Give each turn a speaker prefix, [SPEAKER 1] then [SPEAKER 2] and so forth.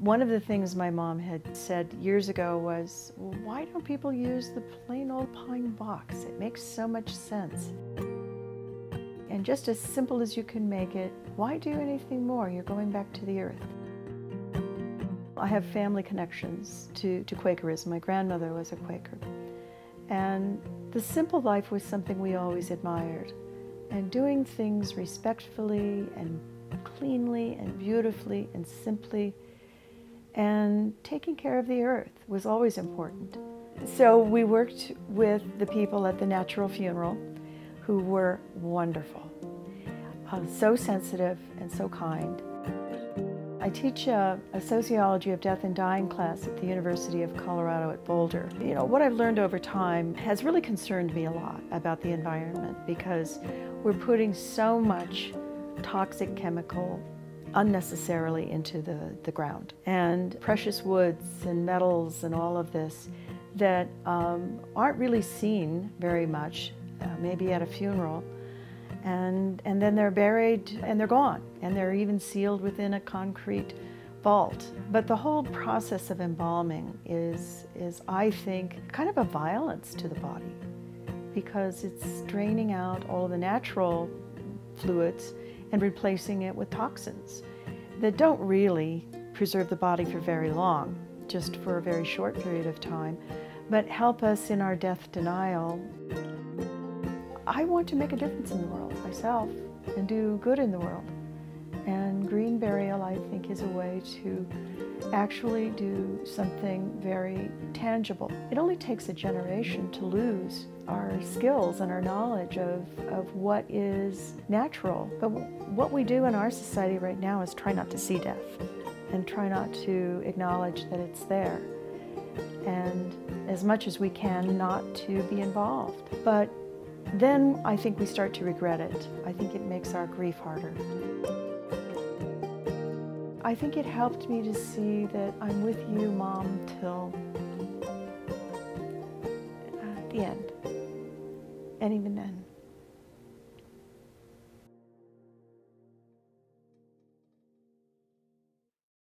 [SPEAKER 1] One of the things my mom had said years ago was, well, why don't people use the plain old pine box? It makes so much sense. And just as simple as you can make it, why do anything more? You're going back to the earth. I have family connections to Quakerism. My grandmother was a Quaker. And the simple life was something we always admired. And doing things respectfully and cleanly and beautifully and simply and taking care of the earth was always important. So we worked with the people at the natural funeral who were wonderful, so sensitive and so kind. I teach a sociology of death and dying class at the University of Colorado at Boulder. You know, what I've learned over time has really concerned me a lot about the environment because we're putting so much toxic chemical unnecessarily into the ground. And precious woods and metals and all of this that aren't really seen very much, maybe at a funeral. And then they're buried and they're gone. And they're even sealed within a concrete vault. But the whole process of embalming is I think, kind of a violence to the body because it's draining out all the natural fluids and replacing it with toxins that don't really preserve the body for very long, just for a very short period of time, but help us in our death denial. I want to make a difference in the world myself and do good in the world. And green burial, I think, is a way to actually do something very tangible. It only takes a generation to lose our skills and our knowledge of what is natural. But what we do in our society right now is try not to see death and try not to acknowledge that it's there. And as much as we can, not to be involved. But then I think we start to regret it. I think it makes our grief harder. I think it helped me to see that I'm with you, Mom, till the end. And even then.